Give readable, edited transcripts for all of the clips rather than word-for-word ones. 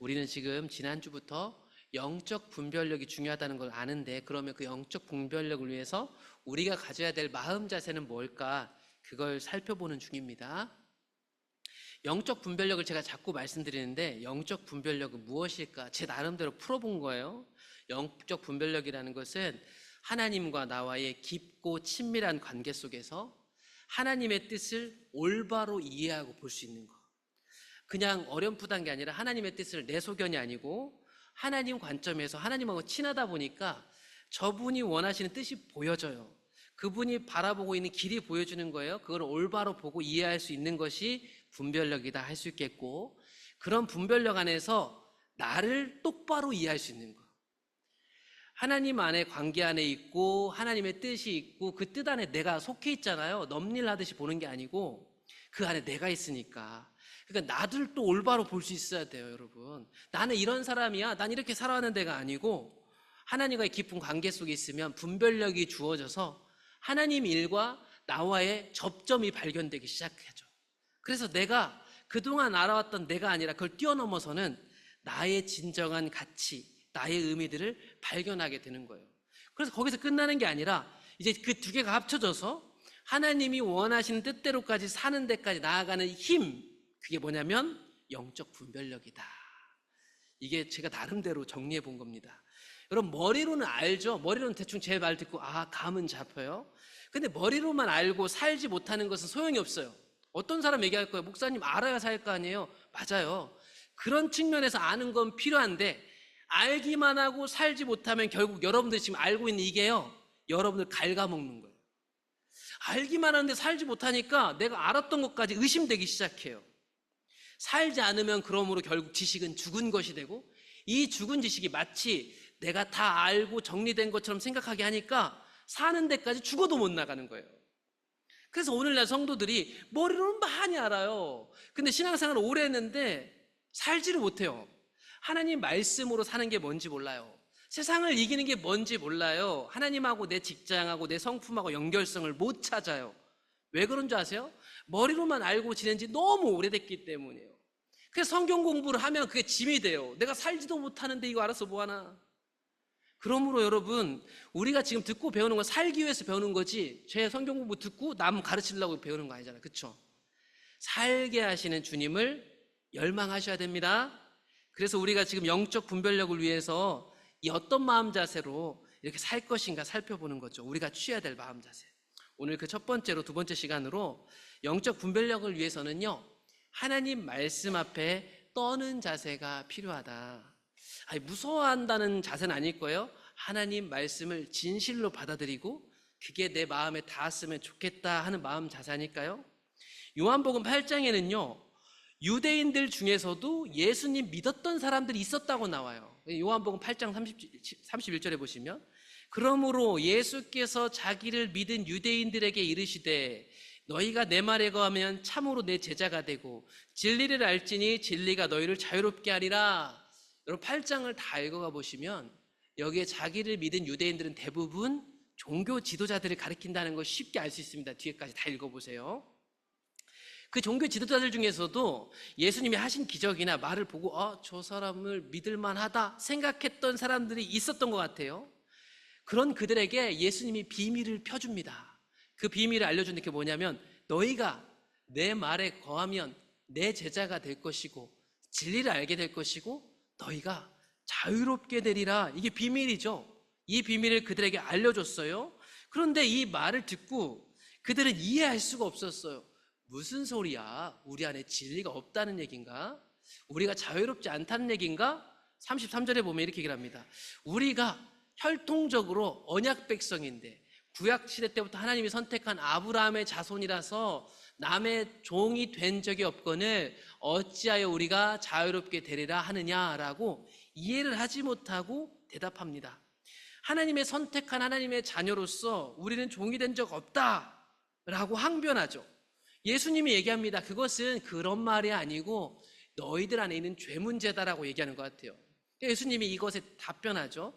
우리는 지금 지난주부터 영적 분별력이 중요하다는 걸 아는데, 그러면 그 영적 분별력을 위해서 우리가 가져야 될 마음 자세는 뭘까? 그걸 살펴보는 중입니다. 영적 분별력을 제가 자꾸 말씀드리는데, 영적 분별력은 무엇일까? 제 나름대로 풀어본 거예요. 영적 분별력이라는 것은 하나님과 나와의 깊고 친밀한 관계 속에서 하나님의 뜻을 올바로 이해하고 볼 수 있는 것. 그냥 어렴풋한 게 아니라 하나님의 뜻을 내 소견이 아니고 하나님 관점에서 하나님하고 친하다 보니까 저분이 원하시는 뜻이 보여져요. 그분이 바라보고 있는 길이 보여주는 거예요. 그걸 올바로 보고 이해할 수 있는 것이 분별력이다 할 수 있겠고, 그런 분별력 안에서 나를 똑바로 이해할 수 있는 거. 하나님 안에 관계 안에 있고 하나님의 뜻이 있고 그 뜻 안에 내가 속해 있잖아요. 넘일하듯이 보는 게 아니고 그 안에 내가 있으니까. 그러니까 나를 또 올바로 볼 수 있어야 돼요, 여러분. 나는 이런 사람이야, 난 이렇게 살아왔는 데가 아니고, 하나님과의 깊은 관계 속에 있으면 분별력이 주어져서 하나님 일과 나와의 접점이 발견되기 시작하죠. 그래서 내가 그동안 알아왔던 내가 아니라 그걸 뛰어넘어서는 나의 진정한 가치, 나의 의미들을 발견하게 되는 거예요. 그래서 거기서 끝나는 게 아니라 이제 그 두 개가 합쳐져서 하나님이 원하시는 뜻대로까지 사는 데까지 나아가는 힘, 그게 뭐냐면 영적 분별력이다. 이게 제가 나름대로 정리해 본 겁니다. 여러분, 머리로는 알죠? 머리로는 대충 제 말 듣고 감은 잡혀요. 근데 머리로만 알고 살지 못하는 것은 소용이 없어요. 어떤 사람 얘기할 거예요. 목사님, 알아야 살 거 아니에요? 맞아요. 그런 측면에서 아는 건 필요한데, 알기만 하고 살지 못하면 결국 여러분들이 지금 알고 있는 이게요, 여러분들 갉아먹는 거예요. 알기만 하는데 살지 못하니까 내가 알았던 것까지 의심되기 시작해요. 살지 않으면 그러므로 결국 지식은 죽은 것이 되고, 이 죽은 지식이 마치 내가 다 알고 정리된 것처럼 생각하게 하니까 사는 데까지 죽어도 못 나가는 거예요. 그래서 오늘날 성도들이 머리로는 많이 알아요. 근데 신앙생활을 오래 했는데 살지를 못해요. 하나님 말씀으로 사는 게 뭔지 몰라요. 세상을 이기는 게 뭔지 몰라요. 하나님하고 내 직장하고 내 성품하고 연결성을 못 찾아요. 왜 그런 줄 아세요? 머리로만 알고 지낸 지 너무 오래됐기 때문이에요. 그래서 성경 공부를 하면 그게 짐이 돼요. 내가 살지도 못하는데 이거 알아서 뭐하나. 그러므로 여러분, 우리가 지금 듣고 배우는 건 살기 위해서 배우는 거지, 제 성경 공부 듣고 남 가르치려고 배우는 거 아니잖아요. 그렇죠? 살게 하시는 주님을 열망하셔야 됩니다. 그래서 우리가 지금 영적 분별력을 위해서 이 어떤 마음 자세로 이렇게 살 것인가 살펴보는 거죠. 우리가 취해야 될 마음 자세. 오늘 그 첫 번째로 두 번째 시간으로 영적 분별력을 위해서는요, 하나님 말씀 앞에 떠는 자세가 필요하다. 무서워한다는 자세는 아닐 거예요. 하나님 말씀을 진실로 받아들이고 그게 내 마음에 닿았으면 좋겠다 하는 마음 자세니까요. 요한복음 8장에는요, 유대인들 중에서도 예수님 믿었던 사람들이 있었다고 나와요. 요한복음 8장 31절에 보시면, 그러므로 예수께서 자기를 믿은 유대인들에게 이르시되 너희가 내 말에 거하면 참으로 내 제자가 되고 진리를 알지니 진리가 너희를 자유롭게 하리라. 여러분, 8장을 다 읽어가 보시면 여기에 자기를 믿은 유대인들은 대부분 종교 지도자들을 가리킨다는 걸 쉽게 알 수 있습니다. 뒤에까지 다 읽어보세요. 그 종교 지도자들 중에서도 예수님이 하신 기적이나 말을 보고 저 사람을 믿을만 하다 생각했던 사람들이 있었던 것 같아요. 그런 그들에게 예수님이 비밀을 펴줍니다. 그 비밀을 알려주는 게 뭐냐면, 너희가 내 말에 거하면 내 제자가 될 것이고 진리를 알게 될 것이고 너희가 자유롭게 되리라. 이게 비밀이죠. 이 비밀을 그들에게 알려줬어요. 그런데 이 말을 듣고 그들은 이해할 수가 없었어요. 무슨 소리야? 우리 안에 진리가 없다는 얘기인가? 우리가 자유롭지 않다는 얘기인가? 33절에 보면 이렇게 얘기를 합니다. 우리가 혈통적으로 언약 백성인데 구약시대 때부터 하나님이 선택한 아브라함의 자손이라서 남의 종이 된 적이 없거늘 어찌하여 우리가 자유롭게 되리라 하느냐라고 이해를 하지 못하고 대답합니다. 하나님의 선택한 하나님의 자녀로서 우리는 종이 된 적 없다라고 항변하죠. 예수님이 얘기합니다. 그것은 그런 말이 아니고 너희들 안에 있는 죄 문제다라고 얘기하는 것 같아요. 예수님이 이것에 답변하죠.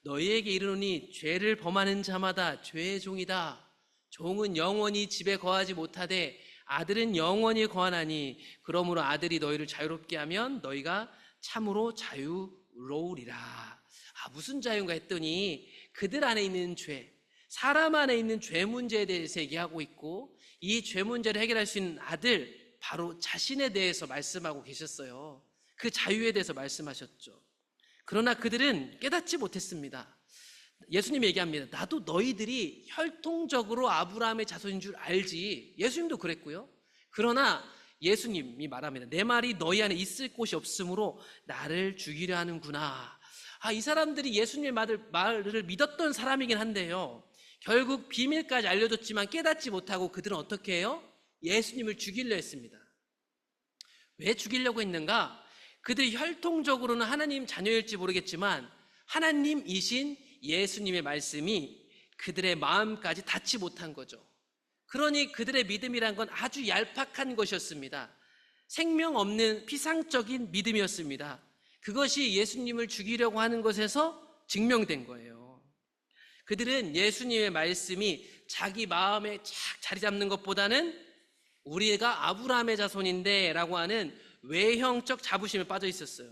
너희에게 이르노니 죄를 범하는 자마다 죄의 종이다. 종은 영원히 집에 거하지 못하되 아들은 영원히 거하나니 그러므로 아들이 너희를 자유롭게 하면 너희가 참으로 자유로우리라. 무슨 자유인가 했더니 그들 안에 있는 죄, 사람 안에 있는 죄 문제에 대해서 얘기하고 있고, 이 죄 문제를 해결할 수 있는 아들, 바로 자신에 대해서 말씀하고 계셨어요. 그 자유에 대해서 말씀하셨죠. 그러나 그들은 깨닫지 못했습니다. 예수님이 얘기합니다. 나도 너희들이 혈통적으로 아브라함의 자손인 줄 알지. 예수님도 그랬고요. 그러나 예수님이 말합니다. 내 말이 너희 안에 있을 곳이 없으므로 나를 죽이려 하는구나. 이 사람들이 예수님의 말을 믿었던 사람이긴 한데요, 결국 비밀까지 알려줬지만 깨닫지 못하고 그들은 어떻게 해요? 예수님을 죽이려 했습니다. 왜 죽이려고 했는가? 그들이 혈통적으로는 하나님 자녀일지 모르겠지만 하나님이신 예수님의 말씀이 그들의 마음까지 닿지 못한 거죠. 그러니 그들의 믿음이란 건 아주 얄팍한 것이었습니다. 생명 없는 피상적인 믿음이었습니다. 그것이 예수님을 죽이려고 하는 것에서 증명된 거예요. 그들은 예수님의 말씀이 자기 마음에 착 자리 잡는 것보다는 우리가 아브라함의 자손인데 라고 하는 외형적 자부심에 빠져 있었어요.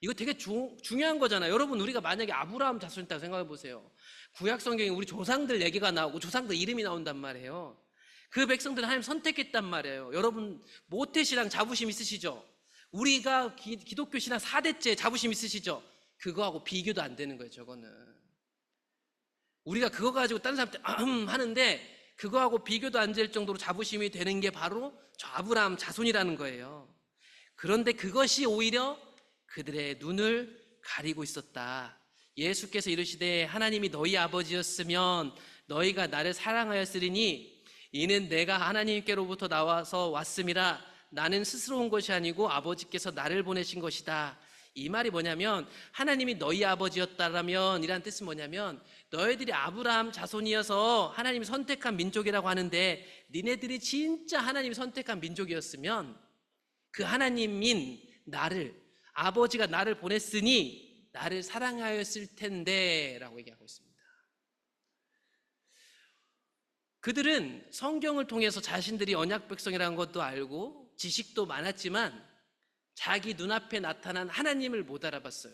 이거 되게 중요한 거잖아요. 여러분, 우리가 만약에 아브라함 자손이라고 생각해 보세요. 구약 성경에 우리 조상들 얘기가 나오고 조상들 이름이 나온단 말이에요. 그 백성들을 하나님 선택했단 말이에요. 여러분, 모태신앙 자부심 있으시죠? 우리가 기독교 신앙 4대째 자부심 있으시죠? 그거하고 비교도 안 되는 거예요. 저거는 우리가 그거 가지고 다른 사람한테 하는데 그거하고 비교도 안 될 정도로 자부심이 되는 게 바로 저 아브라함 자손이라는 거예요. 그런데 그것이 오히려 그들의 눈을 가리고 있었다. 예수께서 이르시되 하나님이 너희 아버지였으면 너희가 나를 사랑하였으리니 이는 내가 하나님께로부터 나와서 왔음이라. 나는 스스로 온 것이 아니고 아버지께서 나를 보내신 것이다. 이 말이 뭐냐면, 하나님이 너희 아버지였다라면 이란 뜻은 뭐냐면, 너희들이 아브라함 자손이어서 하나님이 선택한 민족이라고 하는데 니네들이 진짜 하나님이 선택한 민족이었으면 그 하나님인 나를, 아버지가 나를 보냈으니 나를 사랑하였을 텐데 라고 얘기하고 있습니다. 그들은 성경을 통해서 자신들이 언약 백성이라는 것도 알고 지식도 많았지만 자기 눈앞에 나타난 하나님을 못 알아봤어요.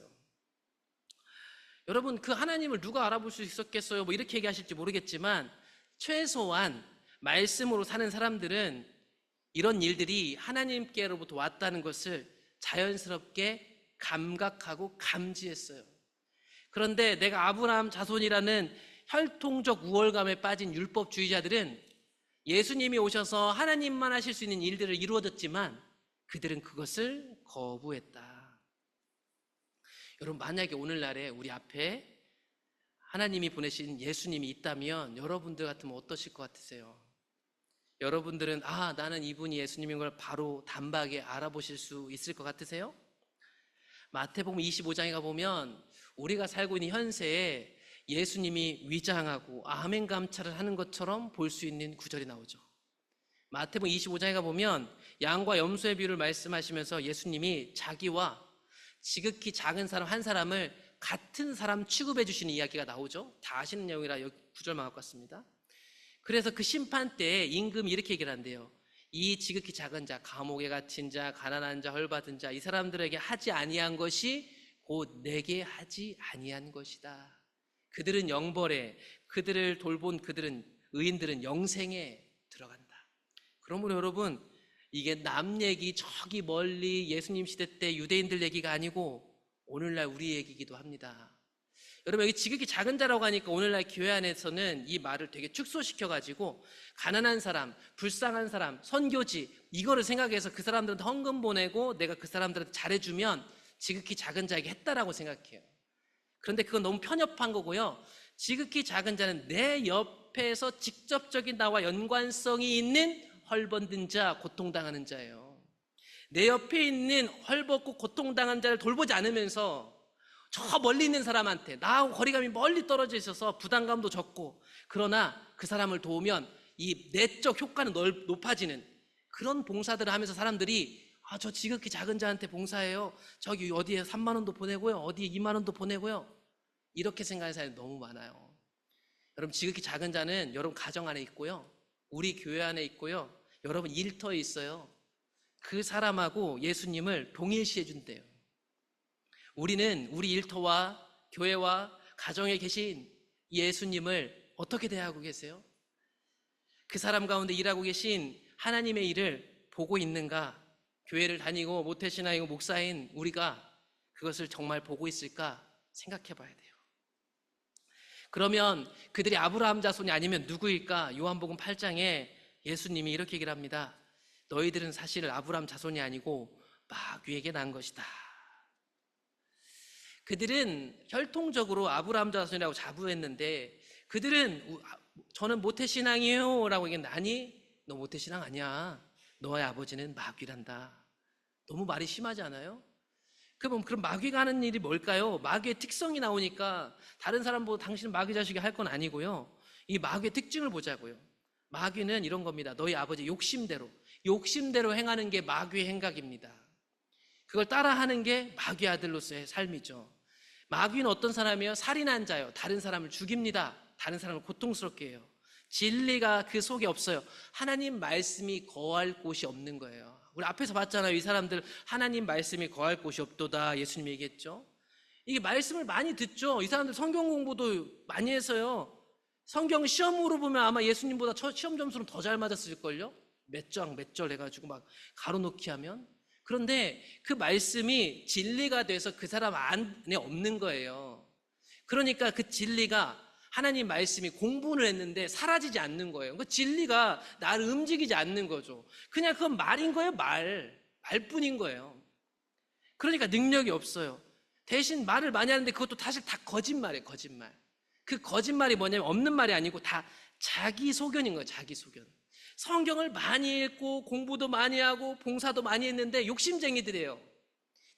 여러분, 그 하나님을 누가 알아볼 수 있었겠어요? 이렇게 얘기하실지 모르겠지만 최소한 말씀으로 사는 사람들은 이런 일들이 하나님께로부터 왔다는 것을 자연스럽게 감각하고 감지했어요. 그런데 내가 아브라함 자손이라는 혈통적 우월감에 빠진 율법주의자들은 예수님이 오셔서 하나님만 하실 수 있는 일들을 이루어졌지만 그들은 그것을 거부했다. 여러분, 만약에 오늘날에 우리 앞에 하나님이 보내신 예수님이 있다면 여러분들 같으면 어떠실 것 같으세요? 여러분들은 나는 이분이 예수님인 걸 바로 단박에 알아보실 수 있을 것 같으세요? 마태복음 25장에 가보면 우리가 살고 있는 현세에 예수님이 위장하고 아멘 감찰을 하는 것처럼 볼 수 있는 구절이 나오죠. 마태복음 25장에 가보면 양과 염소의 비유를 말씀하시면서 예수님이 자기와 지극히 작은 사람 한 사람을 같은 사람 취급해 주시는 이야기가 나오죠. 다 아시는 내용이라 여기 구절만 갖고 왔습니다. 그래서 그 심판 때에 임금이 이렇게 얘기를 한대요. 이 지극히 작은 자, 감옥에 갇힌 자, 가난한 자, 헐받은 자, 이 사람들에게 하지 아니한 것이 곧 내게 하지 아니한 것이다. 그들은 영벌에, 그들을 돌본 그들은, 의인들은 영생에 들어간다. 그러므로 여러분, 이게 남 얘기 저기 멀리 예수님 시대 때 유대인들 얘기가 아니고 오늘날 우리 얘기이기도 합니다. 여러분, 여기 지극히 작은 자라고 하니까 오늘날 교회 안에서는 이 말을 되게 축소시켜가지고 가난한 사람, 불쌍한 사람, 선교지 이거를 생각해서 그 사람들한테 헌금 보내고 내가 그 사람들한테 잘해주면 지극히 작은 자에게 했다라고 생각해요. 그런데 그건 너무 편협한 거고요. 지극히 작은 자는 내 옆에서 직접적인 나와 연관성이 있는 헐벗은 자, 고통당하는 자예요. 내 옆에 있는 헐벗고 고통당한 자를 돌보지 않으면서 저 멀리 있는 사람한테 나하고 거리감이 멀리 떨어져 있어서 부담감도 적고, 그러나 그 사람을 도우면 이 내적 효과는 높아지는 그런 봉사들을 하면서 사람들이 저 지극히 작은 자한테 봉사해요. 저기 어디에 3만 원도 보내고요. 어디에 2만 원도 보내고요. 이렇게 생각하는 사람이 너무 많아요. 여러분, 지극히 작은 자는 여러분 가정 안에 있고요. 우리 교회 안에 있고요. 여러분 일터에 있어요. 그 사람하고 예수님을 동일시해 준대요. 우리는 우리 일터와 교회와 가정에 계신 예수님을 어떻게 대하고 계세요? 그 사람 가운데 일하고 계신 하나님의 일을 보고 있는가? 교회를 다니고 모태신앙이고 목사인 우리가 그것을 정말 보고 있을까 생각해 봐야 돼요. 그러면 그들이 아브라함 자손이 아니면 누구일까? 요한복음 8장에 예수님이 이렇게 얘기를 합니다. 너희들은 사실 아브라함 자손이 아니고 마귀에게 난 것이다. 그들은 혈통적으로 아브라함 자손이라고 자부했는데 그들은 저는 모태신앙이에요 라고 얘기했는데 아니 너 모태신앙 아니야. 너의 아버지는 마귀란다. 너무 말이 심하지 않아요? 그럼 마귀가 하는 일이 뭘까요? 마귀의 특성이 나오니까 다른 사람보다 당신은 마귀 자식이 할 건 아니고요. 이 마귀의 특징을 보자고요. 마귀는 이런 겁니다. 너희 아버지 욕심대로 행하는 게 마귀의 행각입니다. 그걸 따라하는 게 마귀 아들로서의 삶이죠. 마귀는 어떤 사람이에요? 살인한 자요. 다른 사람을 죽입니다. 다른 사람을 고통스럽게 해요. 진리가 그 속에 없어요. 하나님 말씀이 거할 곳이 없는 거예요. 우리 앞에서 봤잖아요. 이 사람들 하나님 말씀이 거할 곳이 없도다 예수님이 얘기했죠. 이게 말씀을 많이 듣죠. 이 사람들 성경 공부도 많이 해서요. 성경 시험으로 보면 아마 예수님보다 시험 점수는 더 잘 맞았을걸요. 몇 장 몇 절 해가지고 막 가로놓기 하면. 그런데 그 말씀이 진리가 돼서 그 사람 안에 없는 거예요. 그러니까 그 진리가 하나님 말씀이 공부를 했는데 사라지지 않는 거예요. 그 진리가 나를 움직이지 않는 거죠. 그냥 그건 말인 거예요. 말뿐인 거예요. 그러니까 능력이 없어요. 대신 말을 많이 하는데 그것도 사실 다 거짓말이에요. 거짓말. 그 거짓말이 뭐냐면 없는 말이 아니고 다 자기 소견인 거예요. 자기 소견. 성경을 많이 읽고 공부도 많이 하고 봉사도 많이 했는데 욕심쟁이들이에요.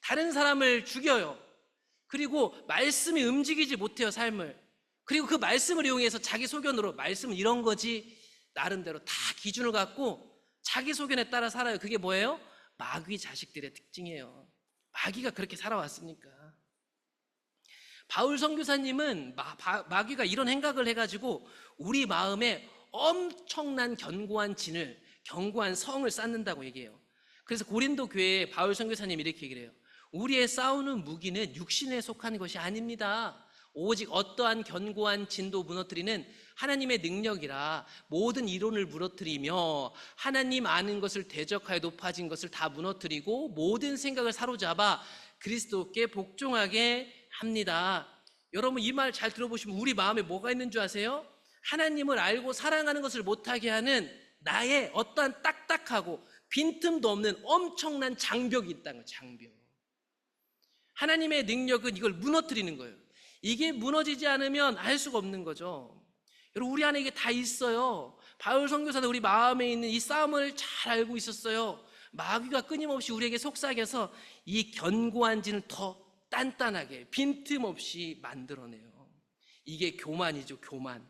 다른 사람을 죽여요. 그리고 말씀이 움직이지 못해요. 삶을. 그리고 그 말씀을 이용해서 자기 소견으로 말씀은 이런 거지 나름대로 다 기준을 갖고 자기 소견에 따라 살아요. 그게 뭐예요? 마귀 자식들의 특징이에요. 마귀가 그렇게 살아왔으니까. 바울 선교사님은 마귀가 이런 행각을 해가지고 우리 마음에 엄청난 견고한 성을 쌓는다고 얘기해요. 그래서 고린도 교회에 바울 선교사님이 이렇게 얘기를 해요. 우리의 싸우는 무기는 육신에 속한 것이 아닙니다. 오직 어떠한 견고한 진도 무너뜨리는 하나님의 능력이라 모든 이론을 무너뜨리며 하나님 아는 것을 대적하여 높아진 것을 다 무너뜨리고 모든 생각을 사로잡아 그리스도께 복종하게 합니다. 여러분 이 말 잘 들어보시면 우리 마음에 뭐가 있는 줄 아세요? 하나님을 알고 사랑하는 것을 못하게 하는 나의 어떠한 딱딱하고 빈틈도 없는 엄청난 장벽이 있다는 거예요. 장벽. 하나님의 능력은 이걸 무너뜨리는 거예요. 이게 무너지지 않으면 알 수가 없는 거죠. 여러분 우리 안에 이게 다 있어요. 바울 선교사는 우리 마음에 있는 이 싸움을 잘 알고 있었어요. 마귀가 끊임없이 우리에게 속삭여서 이 견고한 진을 더 단단하게 빈틈없이 만들어내요. 이게 교만이죠. 교만.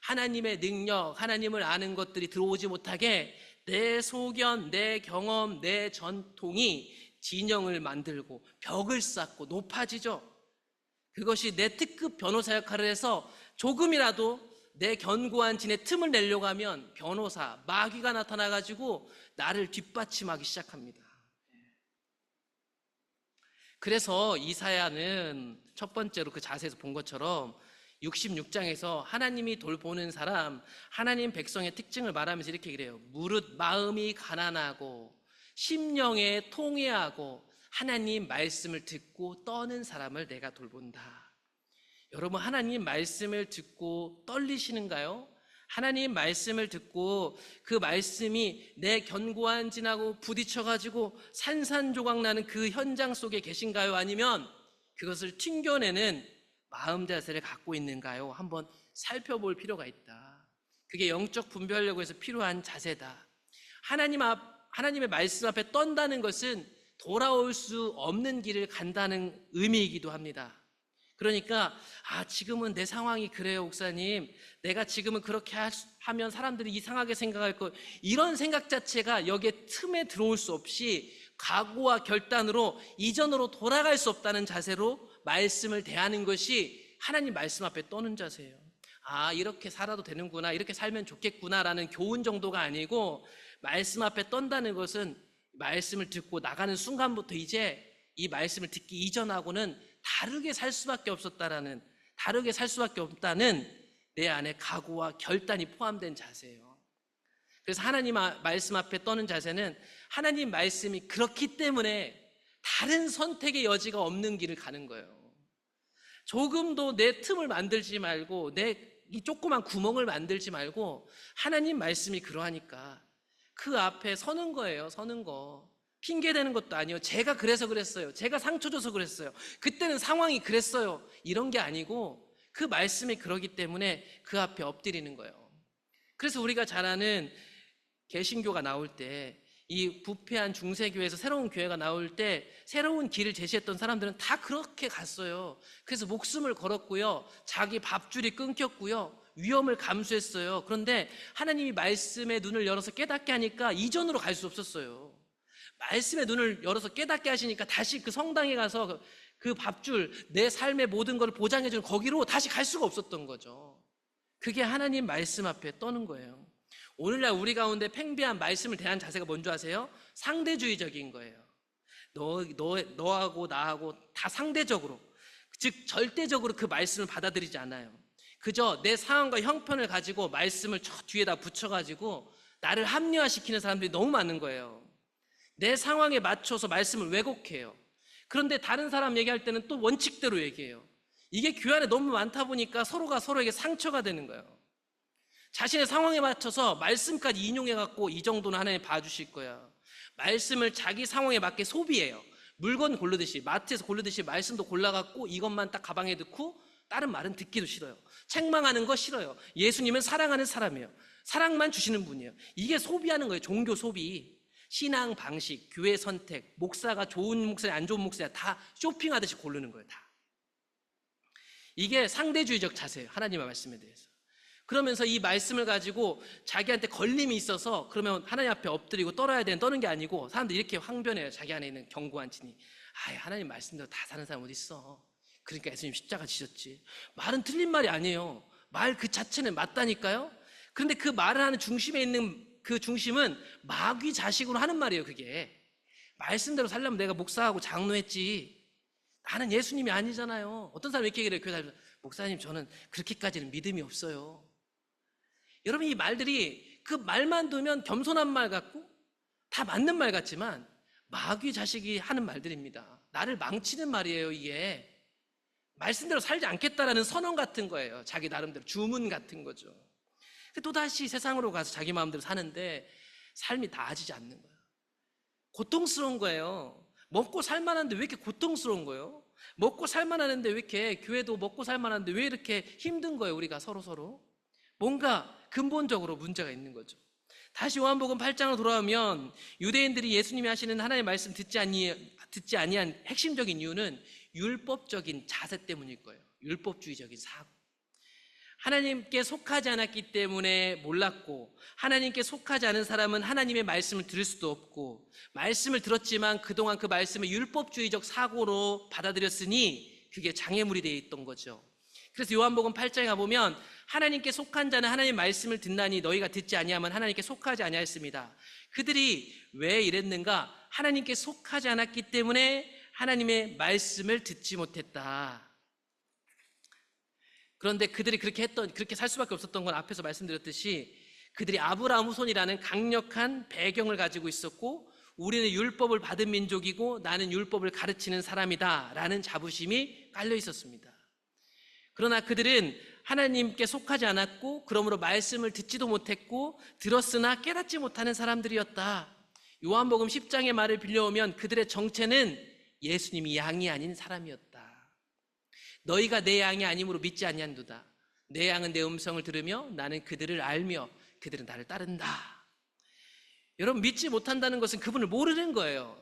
하나님의 능력, 하나님을 아는 것들이 들어오지 못하게 내 소견, 내 경험, 내 전통이 진영을 만들고 벽을 쌓고 높아지죠. 그것이 내 특급 변호사 역할을 해서 조금이라도 내 견고한 진의 틈을 내려고 하면 변호사, 마귀가 나타나가지고 나를 뒷받침하기 시작합니다. 그래서 이사야는 첫 번째로 그 자세에서 본 것처럼 66장에서 하나님이 돌보는 사람, 하나님 백성의 특징을 말하면서 이렇게 얘기해요. 무릇 마음이 가난하고 심령에 통회하고 하나님 말씀을 듣고 떠는 사람을 내가 돌본다. 여러분 하나님 말씀을 듣고 떨리시는가요? 하나님 말씀을 듣고 그 말씀이 내 견고한 진하고 부딪혀가지고 산산조각 나는 그 현장 속에 계신가요? 아니면 그것을 튕겨내는 마음 자세를 갖고 있는가요? 한번 살펴볼 필요가 있다. 그게 영적 분별력에서 필요한 자세다. 하나님의 말씀 앞에 떤다는 것은 돌아올 수 없는 길을 간다는 의미이기도 합니다. 그러니까 지금은 내 상황이 그래요 목사님, 내가 지금은 그렇게 하면 사람들이 이상하게 생각할 거, 이런 생각 자체가 여기에 틈에 들어올 수 없이 각오와 결단으로 이전으로 돌아갈 수 없다는 자세로 말씀을 대하는 것이 하나님 말씀 앞에 떠는 자세예요. 이렇게 살아도 되는구나, 이렇게 살면 좋겠구나라는 교훈 정도가 아니고 말씀 앞에 떤다는 것은 말씀을 듣고 나가는 순간부터 이제 이 말씀을 듣기 이전하고는 다르게 살 수밖에 없다는 내 안에 각오와 결단이 포함된 자세예요. 그래서 하나님 말씀 앞에 떠는 자세는 하나님 말씀이 그렇기 때문에 다른 선택의 여지가 없는 길을 가는 거예요. 조금도 내 틈을 만들지 말고, 내 이 조그만 구멍을 만들지 말고, 하나님 말씀이 그러하니까 그 앞에 서는 거예요. 서는 거. 핑계 대는 것도 아니에요. 제가 그래서 그랬어요. 제가 상처 줘서 그랬어요. 그때는 상황이 그랬어요. 이런 게 아니고 그 말씀이 그러기 때문에 그 앞에 엎드리는 거예요. 그래서 우리가 잘 아는 개신교가 나올 때, 이 부패한 중세교회에서 새로운 교회가 나올 때 새로운 길을 제시했던 사람들은 다 그렇게 갔어요. 그래서 목숨을 걸었고요, 자기 밥줄이 끊겼고요, 위험을 감수했어요. 그런데 하나님이 말씀의 눈을 열어서 깨닫게 하니까 이전으로 갈 수 없었어요. 말씀의 눈을 열어서 깨닫게 하시니까 다시 그 성당에 가서 그 밥줄, 내 삶의 모든 것을 보장해주는 거기로 다시 갈 수가 없었던 거죠. 그게 하나님 말씀 앞에 떠는 거예요. 오늘날 우리 가운데 팽배한 말씀을 대한 자세가 뭔지 아세요? 상대주의적인 거예요. 너하고 나하고 다 상대적으로, 즉 절대적으로 그 말씀을 받아들이지 않아요. 그저 내 상황과 형편을 가지고 말씀을 저 뒤에다 붙여가지고 나를 합리화시키는 사람들이 너무 많은 거예요. 내 상황에 맞춰서 말씀을 왜곡해요. 그런데 다른 사람 얘기할 때는 또 원칙대로 얘기해요. 이게 교회 안에 너무 많다 보니까 서로가 서로에게 상처가 되는 거예요. 자신의 상황에 맞춰서 말씀까지 인용해갖고 이 정도는 하나님 봐주실 거야. 말씀을 자기 상황에 맞게 소비해요. 물건 고르듯이, 마트에서 고르듯이 말씀도 골라갖고 이것만 딱 가방에 넣고 다른 말은 듣기도 싫어요. 책망하는 거 싫어요. 예수님은 사랑하는 사람이에요. 사랑만 주시는 분이에요. 이게 소비하는 거예요. 종교 소비. 신앙 방식, 교회 선택, 목사가 좋은 목사야 안 좋은 목사야 다 쇼핑하듯이 고르는 거예요. 다. 이게 상대주의적 자세예요. 하나님의 말씀에 대해서. 그러면서 이 말씀을 가지고 자기한테 걸림이 있어서 그러면 하나님 앞에 엎드리고 떨어야 되는, 떠는 게 아니고 사람들이 이렇게 황변해요. 자기 안에 있는 견고한 진이. 하나님 말씀대로 다 사는 사람 어디 있어. 그러니까 예수님 십자가 지셨지. 말은 틀린 말이 아니에요. 말 그 자체는 맞다니까요. 그런데 그 말을 하는 중심에 있는 그 중심은 마귀 자식으로 하는 말이에요. 그게 말씀대로 살려면 내가 목사하고 장로했지, 나는 예수님이 아니잖아요. 어떤 사람이 이렇게 얘기를 해요. 교회 다니면서 목사님 저는 그렇게까지는 믿음이 없어요. 여러분, 이 말들이 그 말만 두면 겸손한 말 같고 다 맞는 말 같지만 마귀 자식이 하는 말들입니다. 나를 망치는 말이에요. 이게 말씀대로 살지 않겠다라는 선언 같은 거예요. 자기 나름대로 주문 같은 거죠. 또다시 세상으로 가서 자기 마음대로 사는데 삶이 나아지지 않는 거예요. 고통스러운 거예요. 먹고 살만한데 왜 이렇게 고통스러운 거예요? 먹고 살만하는데 왜 이렇게, 교회도 먹고 살만한데 왜 이렇게 힘든 거예요? 우리가 서로 뭔가 근본적으로 문제가 있는 거죠. 다시 요한복음 8장으로 돌아오면 유대인들이 예수님이 하시는 하나님의 말씀 듣지 아니한 핵심적인 이유는 율법적인 자세 때문일 거예요. 율법주의적인 사고. 하나님께 속하지 않았기 때문에 몰랐고, 하나님께 속하지 않은 사람은 하나님의 말씀을 들을 수도 없고, 말씀을 들었지만 그동안 그 말씀을 율법주의적 사고로 받아들였으니 그게 장애물이 되어 있던 거죠. 그래서 요한복음 8장에 가보면 하나님께 속한 자는 하나님의 말씀을 듣나니 너희가 듣지 아니하면 하나님께 속하지 아니하였습니다. 그들이 왜 이랬는가? 하나님께 속하지 않았기 때문에 하나님의 말씀을 듣지 못했다. 그런데 그들이 그렇게 살 수밖에 없었던 건 앞에서 말씀드렸듯이 그들이 아브라함 후손이라는 강력한 배경을 가지고 있었고, 우리는 율법을 받은 민족이고 나는 율법을 가르치는 사람이다 라는 자부심이 깔려 있었습니다. 그러나 그들은 하나님께 속하지 않았고, 그러므로 말씀을 듣지도 못했고, 들었으나 깨닫지 못하는 사람들이었다. 요한복음 10장의 말을 빌려오면 그들의 정체는 예수님이 양이 아닌 사람이었다. 너희가 내 양이 아니므로 믿지 아니한도다. 내 양은 내 음성을 들으며 나는 그들을 알며 그들은 나를 따른다. 여러분, 믿지 못한다는 것은 그분을 모르는 거예요.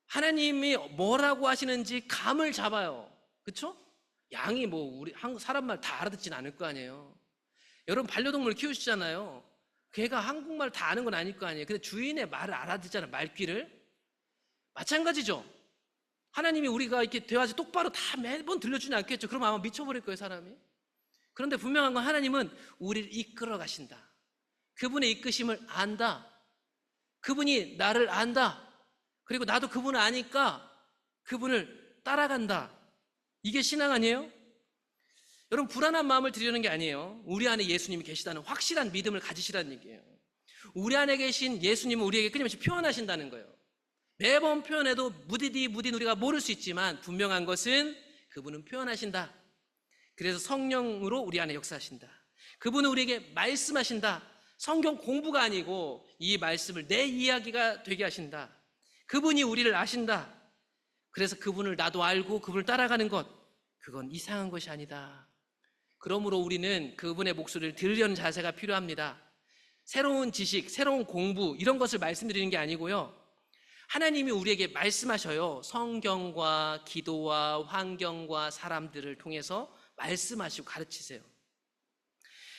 하나님이 뭐라고 하시는지 감을 잡아요. 그렇죠? 양이 우리 한국 사람 말 다 알아듣진 않을 거 아니에요. 여러분, 반려동물 키우시잖아요. 걔가 한국말 다 아는 건 아닐 거 아니에요. 근데 주인의 말을 알아듣잖아요. 말귀를. 마찬가지죠. 하나님이 우리가 이렇게 대화지 똑바로 다 매번 들려주지 않겠죠. 그러면 아마 미쳐버릴 거예요, 사람이. 그런데 분명한 건 하나님은 우리를 이끌어 가신다. 그분의 이끄심을 안다. 그분이 나를 안다. 그리고 나도 그분을 아니까 그분을 따라간다. 이게 신앙 아니에요? 여러분, 불안한 마음을 드리려는 게 아니에요. 우리 안에 예수님이 계시다는 확실한 믿음을 가지시라는 얘기예요. 우리 안에 계신 예수님은 우리에게 끊임없이 표현하신다는 거예요. 매번 표현해도 무딘 우리가 모를 수 있지만 분명한 것은 그분은 표현하신다. 그래서 성령으로 우리 안에 역사하신다. 그분은 우리에게 말씀하신다. 성경 공부가 아니고 이 말씀을 내 이야기가 되게 하신다. 그분이 우리를 아신다. 그래서 그분을 나도 알고 그분을 따라가는 것, 그건 이상한 것이 아니다. 그러므로 우리는 그분의 목소리를 들으려는 자세가 필요합니다. 새로운 지식, 새로운 공부 이런 것을 말씀드리는 게 아니고요, 하나님이 우리에게 말씀하셔요. 성경과 기도와 환경과 사람들을 통해서 말씀하시고 가르치세요.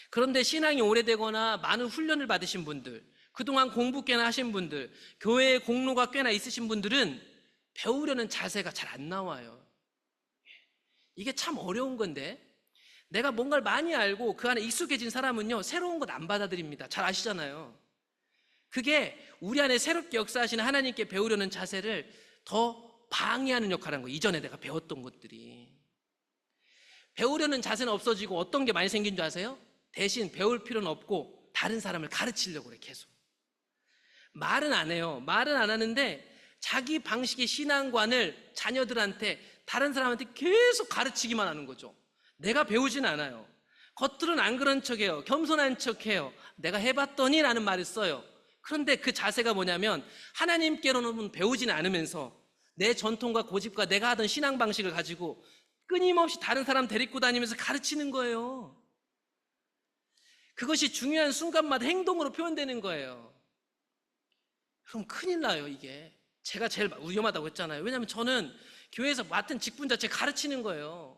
그런데 신앙이 오래되거나 많은 훈련을 받으신 분들, 그동안 공부 꽤나 하신 분들, 교회에 공로가 꽤나 있으신 분들은 배우려는 자세가 잘 안 나와요. 이게 참 어려운 건데, 내가 뭔가를 많이 알고 그 안에 익숙해진 사람은요, 새로운 것 안 받아들입니다. 잘 아시잖아요. 그게 우리 안에 새롭게 역사하시는 하나님께 배우려는 자세를 더 방해하는 역할을 하는 거예요. 이전에 내가 배웠던 것들이. 배우려는 자세는 없어지고 어떤 게 많이 생긴 줄 아세요? 대신 배울 필요는 없고 다른 사람을 가르치려고 그래. 계속 말은 안 해요. 말은 안 하는데 자기 방식의 신앙관을 자녀들한테, 다른 사람한테 계속 가르치기만 하는 거죠. 내가 배우진 않아요. 겉으로는 안 그런 척해요. 겸손한 척해요. 내가 해봤더니 라는 말을 써요. 그런데 그 자세가 뭐냐면, 하나님께로는 배우진 않으면서 내 전통과 고집과 내가 하던 신앙 방식을 가지고 끊임없이 다른 사람 데리고 다니면서 가르치는 거예요. 그것이 중요한 순간마다 행동으로 표현되는 거예요. 그럼 큰일 나요. 이게 제가 제일 위험하다고 했잖아요. 왜냐하면 저는 교회에서 맡은 직분 자체 가르치는 거예요.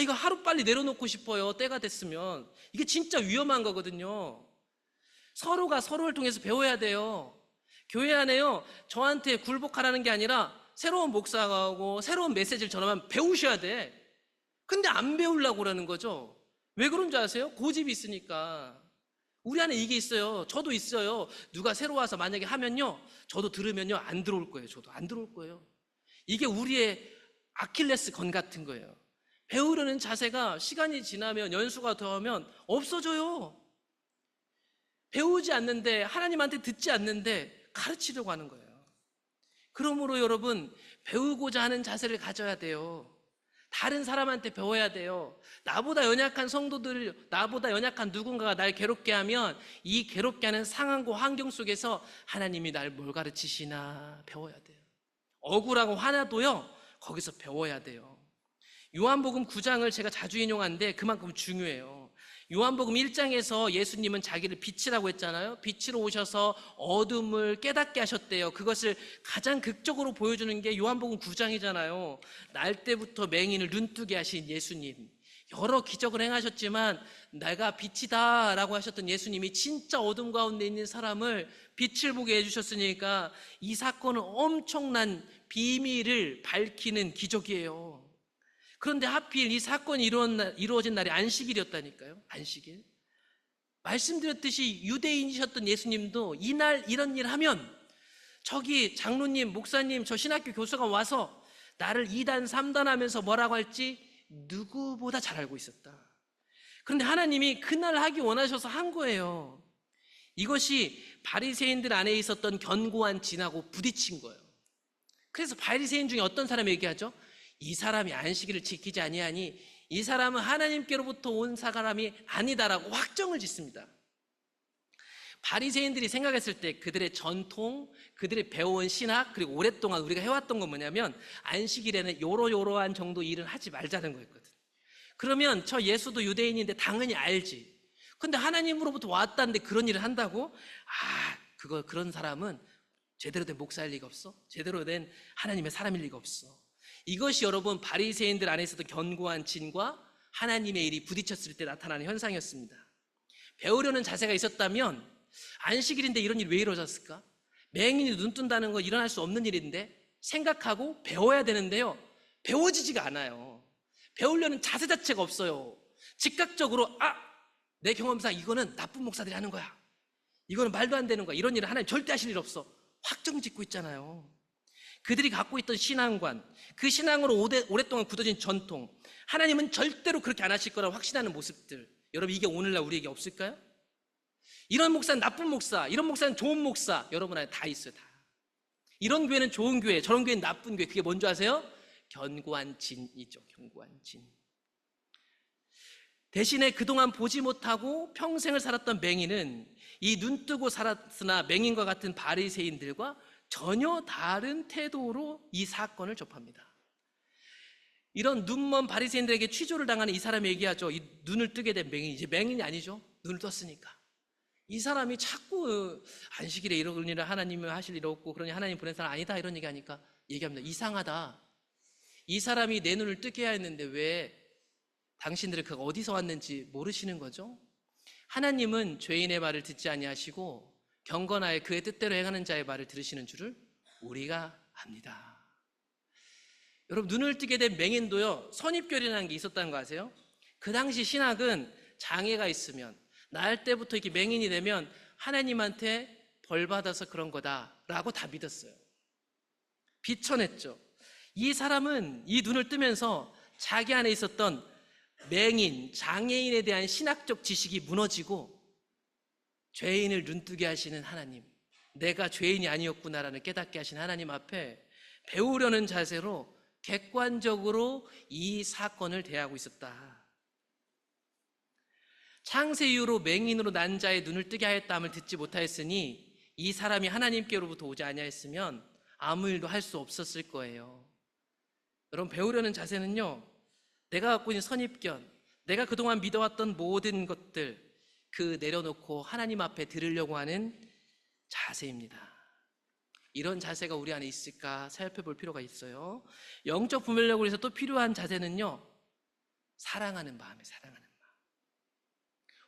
이거 하루빨리 내려놓고 싶어요. 때가 됐으면. 이게 진짜 위험한 거거든요. 서로가 서로를 통해서 배워야 돼요. 교회 안에요, 저한테 굴복하라는 게 아니라 새로운 목사가 오고 새로운 메시지를 전하면 배우셔야 돼. 근데 안 배우려고 그러는 거죠. 왜 그런 줄 아세요? 고집이 있으니까. 우리 안에 이게 있어요. 저도 있어요. 누가 새로 와서 만약에 하면요, 저도 들으면요 안 들어올 거예요. 저도 안 들어올 거예요. 이게 우리의 아킬레스 건 같은 거예요. 배우려는 자세가 시간이 지나면, 연수가 더하면 없어져요. 배우지 않는데, 하나님한테 듣지 않는데 가르치려고 하는 거예요. 그러므로 여러분, 배우고자 하는 자세를 가져야 돼요. 다른 사람한테 배워야 돼요. 나보다 연약한 성도들, 나보다 연약한 누군가가 날 괴롭게 하면 이 괴롭게 하는 상황과 환경 속에서 하나님이 날 뭘 가르치시나 배워야 돼요. 억울하고 화나도요, 거기서 배워야 돼요. 요한복음 9장을 제가 자주 인용하는데 그만큼 중요해요. 요한복음 1장에서 예수님은 자기를 빛이라고 했잖아요. 빛으로 오셔서 어둠을 깨닫게 하셨대요. 그것을 가장 극적으로 보여주는 게 요한복음 9장이잖아요. 날 때부터 맹인을 눈뜨게 하신 예수님, 여러 기적을 행하셨지만 내가 빛이다 라고 하셨던 예수님이 진짜 어둠 가운데 있는 사람을 빛을 보게 해주셨으니까 이 사건은 엄청난 비밀을 밝히는 기적이에요. 그런데 하필 이 사건이 이루어진 날이 안식일이었다니까요. 안식일. 말씀드렸듯이 유대인이셨던 예수님도 이날 이런 일 하면 저기 장로님, 목사님, 저 신학교 교수가 와서 나를 2단, 3단 하면서 뭐라고 할지 누구보다 잘 알고 있었다. 그런데 하나님이 그날 하기 원하셔서 한 거예요. 이것이 바리새인들 안에 있었던 견고한 진하고 부딪힌 거예요. 그래서 바리새인 중에 어떤 사람이 얘기하죠? 이 사람이 안식일을 지키지 아니하니 이 사람은 하나님께로부터 온 사람이 아니다라고 확정을 짓습니다. 바리새인들이 생각했을 때 그들의 전통, 그들이 배워온 신학, 그리고 오랫동안 우리가 해왔던 건 뭐냐면 안식일에는 요러요러한 정도 일은 하지 말자는 거였거든. 그러면 저 예수도 유대인인데 당연히 알지. 근데 하나님으로부터 왔다는데 그런 일을 한다고? 그런 사람은 제대로 된 목사일 리가 없어. 제대로 된 하나님의 사람일 리가 없어. 이것이 여러분 바리새인들 안에 있었던 견고한 진과 하나님의 일이 부딪혔을 때 나타나는 현상이었습니다. 배우려는 자세가 있었다면 안식일인데 이런 일이 왜 이루어졌을까? 맹인이 눈 뜬다는 거 일어날 수 없는 일인데 생각하고 배워야 되는데요, 배워지지가 않아요. 배우려는 자세 자체가 없어요. 즉각적으로 내 경험상 이거는 나쁜 목사들이 하는 거야, 이거는 말도 안 되는 거야, 이런 일은 하나님 절대 하실 일 없어, 확정 짓고 있잖아요. 그들이 갖고 있던 신앙관, 그 신앙으로 오랫동안 굳어진 전통, 하나님은 절대로 그렇게 안 하실 거라고 확신하는 모습들, 여러분 이게 오늘날 우리에게 없을까요? 이런 목사는 나쁜 목사, 이런 목사는 좋은 목사, 여러분 안에 다 있어요. 다. 이런 교회는 좋은 교회, 저런 교회는 나쁜 교회. 그게 뭔지 아세요? 견고한 진이죠. 견고한 진. 대신에 그동안 보지 못하고 평생을 살았던 맹인은 이 눈뜨고 살았으나 맹인과 같은 바리새인들과 전혀 다른 태도로 이 사건을 접합니다. 이런 눈먼 바리새인들에게 취조를 당하는 이 사람이 얘기하죠. 이 눈을 뜨게 된 맹인, 이제 맹인이 아니죠. 눈을 떴으니까. 이 사람이 자꾸 안식일에 이런 일을 하나님이 하실 일 없고 그러니 하나님 보낸 사람 아니다 이런 얘기하니까 얘기합니다. 이상하다. 이 사람이 내 눈을 뜨게 해야 했는데 왜 당신들은 그가 어디서 왔는지 모르시는 거죠? 하나님은 죄인의 말을 듣지 아니하시고 경건하여 그의 뜻대로 행하는 자의 말을 들으시는 줄을 우리가 압니다. 여러분, 눈을 뜨게 된 맹인도요, 선입견이라는 게 있었다는 거 아세요? 그 당시 신학은 장애가 있으면 날 때부터 이렇게 맹인이 되면 하나님한테 벌 받아서 그런 거다라고 다 믿었어요. 비천했죠. 이 사람은 이 눈을 뜨면서 자기 안에 있었던 맹인, 장애인에 대한 신학적 지식이 무너지고 죄인을 눈뜨게 하시는 하나님, 내가 죄인이 아니었구나라는 깨닫게 하시는 하나님 앞에 배우려는 자세로 객관적으로 이 사건을 대하고 있었다. 창세 이후로 맹인으로 난 자의 눈을 뜨게 하였다함을 듣지 못하였으니 이 사람이 하나님께로부터 오지 아니하였으면 아무 일도 할 수 없었을 거예요. 여러분, 배우려는 자세는요, 내가 갖고 있는 선입견, 내가 그동안 믿어왔던 모든 것들 그 내려놓고 하나님 앞에 들으려고 하는 자세입니다. 이런 자세가 우리 안에 있을까 살펴볼 필요가 있어요. 영적 분별력을 위해서 또 필요한 자세는요, 사랑하는 마음이에요. 사랑하는 마음.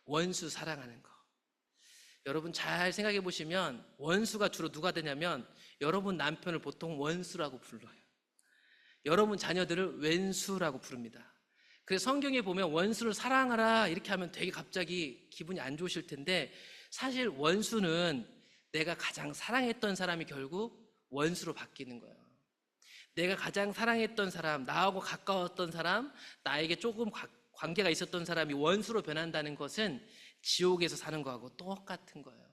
원수 사랑하는 거. 여러분 잘 생각해 보시면 원수가 주로 누가 되냐면 여러분 남편을 보통 원수라고 불러요. 여러분 자녀들을 왼수라고 부릅니다. 그래서 성경에 보면 원수를 사랑하라 이렇게 하면 되게 갑자기 기분이 안 좋으실 텐데, 사실 원수는 내가 가장 사랑했던 사람이 결국 원수로 바뀌는 거예요. 내가 가장 사랑했던 사람, 나하고 가까웠던 사람, 나에게 조금 관계가 있었던 사람이 원수로 변한다는 것은 지옥에서 사는 거하고 똑같은 거예요.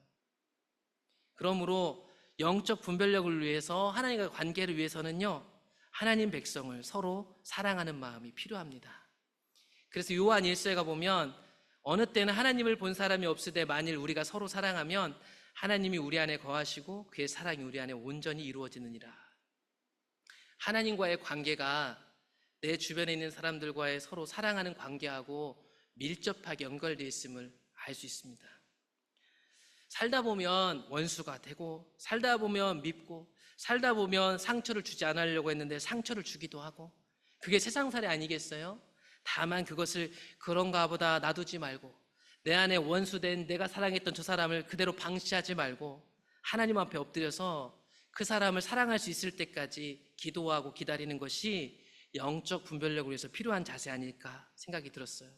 그러므로 영적 분별력을 위해서, 하나님과 관계를 위해서는요, 하나님 백성을 서로 사랑하는 마음이 필요합니다. 그래서 요한 1서에 보면 어느 때는 하나님을 본 사람이 없으되 만일 우리가 서로 사랑하면 하나님이 우리 안에 거하시고 그의 사랑이 우리 안에 온전히 이루어지느니라. 하나님과의 관계가 내 주변에 있는 사람들과의 서로 사랑하는 관계하고 밀접하게 연결되어 있음을 알 수 있습니다. 살다 보면 원수가 되고, 살다 보면 밉고, 살다 보면 상처를 주지 않으려고 했는데 상처를 주기도 하고, 그게 세상살이 아니겠어요? 다만 그것을 그런가 보다 놔두지 말고 내 안에 원수된 내가 사랑했던 저 사람을 그대로 방치하지 말고 하나님 앞에 엎드려서 그 사람을 사랑할 수 있을 때까지 기도하고 기다리는 것이 영적 분별력을 위해서 필요한 자세 아닐까 생각이 들었어요.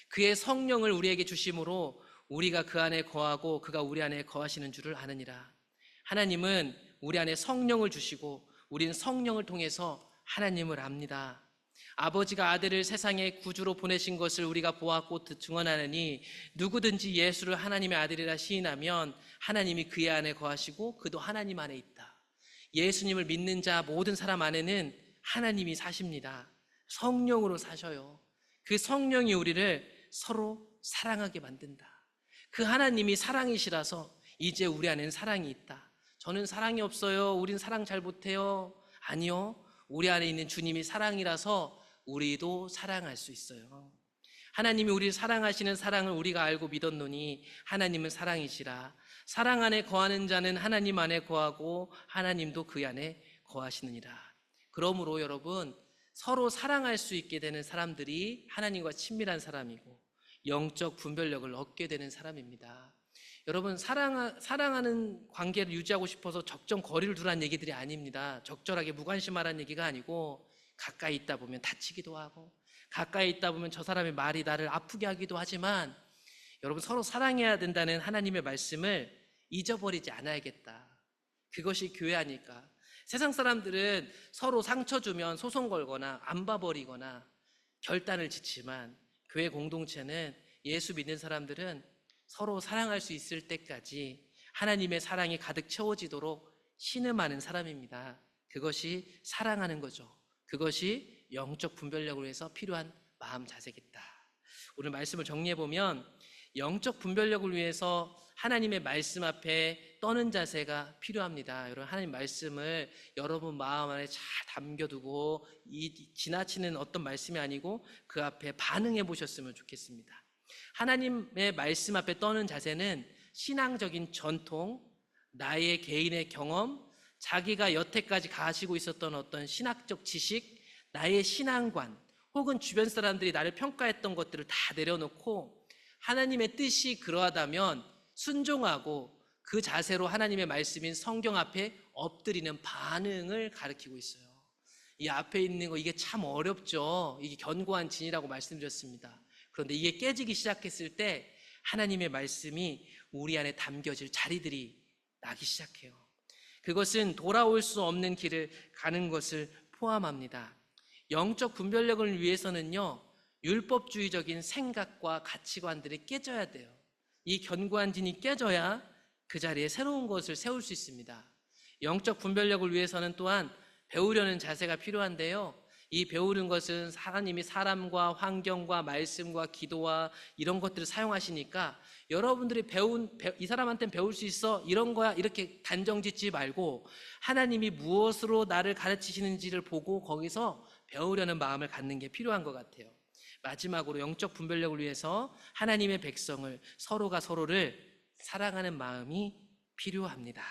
그의 성령을 우리에게 주심으로 우리가 그 안에 거하고 그가 우리 안에 거하시는 줄을 아느니라. 하나님은 우리 안에 성령을 주시고 우리는 성령을 통해서 하나님을 압니다. 아버지가 아들을 세상에 구주로 보내신 것을 우리가 보았고 증언하느니 누구든지 예수를 하나님의 아들이라 시인하면 하나님이 그의 안에 거하시고 그도 하나님 안에 있다. 예수님을 믿는 자 모든 사람 안에는 하나님이 사십니다. 성령으로 사셔요. 그 성령이 우리를 서로 사랑하게 만든다. 그 하나님이 사랑이시라서 이제 우리 안에는 사랑이 있다. 저는 사랑이 없어요. 우린 사랑 잘 못해요. 아니요. 우리 안에 있는 주님이 사랑이라서 우리도 사랑할 수 있어요. 하나님이 우리를 사랑하시는 사랑을 우리가 알고 믿었노니 하나님은 사랑이시라. 사랑 안에 거하는 자는 하나님 안에 거하고 하나님도 그 안에 거하시느니라. 그러므로 여러분, 서로 사랑할 수 있게 되는 사람들이 하나님과 친밀한 사람이고 영적 분별력을 얻게 되는 사람입니다. 여러분, 사랑하는 관계를 유지하고 싶어서 적정 거리를 두라는 얘기들이 아닙니다. 적절하게 무관심하라는 얘기가 아니고, 가까이 있다 보면 다치기도 하고, 가까이 있다 보면 저 사람의 말이 나를 아프게 하기도 하지만, 여러분, 서로 사랑해야 된다는 하나님의 말씀을 잊어버리지 않아야겠다. 그것이 교회 아닐까. 세상 사람들은 서로 상처 주면 소송 걸거나 안 봐버리거나 결단을 짓지만 교회 공동체는, 예수 믿는 사람들은 서로 사랑할 수 있을 때까지 하나님의 사랑이 가득 채워지도록 신음하는 사람입니다. 그것이 사랑하는 거죠. 그것이 영적 분별력을 위해서 필요한 마음 자세겠다. 오늘 말씀을 정리해보면 영적 분별력을 위해서 하나님의 말씀 앞에 떠는 자세가 필요합니다. 여러분, 하나님 말씀을 여러분 마음 안에 잘 담겨두고 지나치는 어떤 말씀이 아니고 그 앞에 반응해 보셨으면 좋겠습니다. 하나님의 말씀 앞에 떠는 자세는 신앙적인 전통, 나의 개인의 경험, 자기가 여태까지 가지고 있었던 어떤 신학적 지식, 나의 신앙관, 혹은 주변 사람들이 나를 평가했던 것들을 다 내려놓고 하나님의 뜻이 그러하다면 순종하고 그 자세로 하나님의 말씀인 성경 앞에 엎드리는 반응을 가리키고 있어요. 이 앞에 있는 거, 이게 참 어렵죠. 이게 견고한 진이라고 말씀드렸습니다. 그런데 이게 깨지기 시작했을 때 하나님의 말씀이 우리 안에 담겨질 자리들이 나기 시작해요. 그것은 돌아올 수 없는 길을 가는 것을 포함합니다. 영적 분별력을 위해서는요, 율법주의적인 생각과 가치관들이 깨져야 돼요. 이 견고한 진이 깨져야 그 자리에 새로운 것을 세울 수 있습니다. 영적 분별력을 위해서는 또한 배우려는 자세가 필요한데요, 이 배우는 것은 하나님이 사람과 환경과 말씀과 기도와 이런 것들을 사용하시니까 여러분들이 이 사람한테는 배울 수 있어, 이런 거야, 이렇게 단정 짓지 말고 하나님이 무엇으로 나를 가르치시는지를 보고 거기서 배우려는 마음을 갖는 게 필요한 것 같아요. 마지막으로 영적 분별력을 위해서 하나님의 백성을, 서로가 서로를 사랑하는 마음이 필요합니다.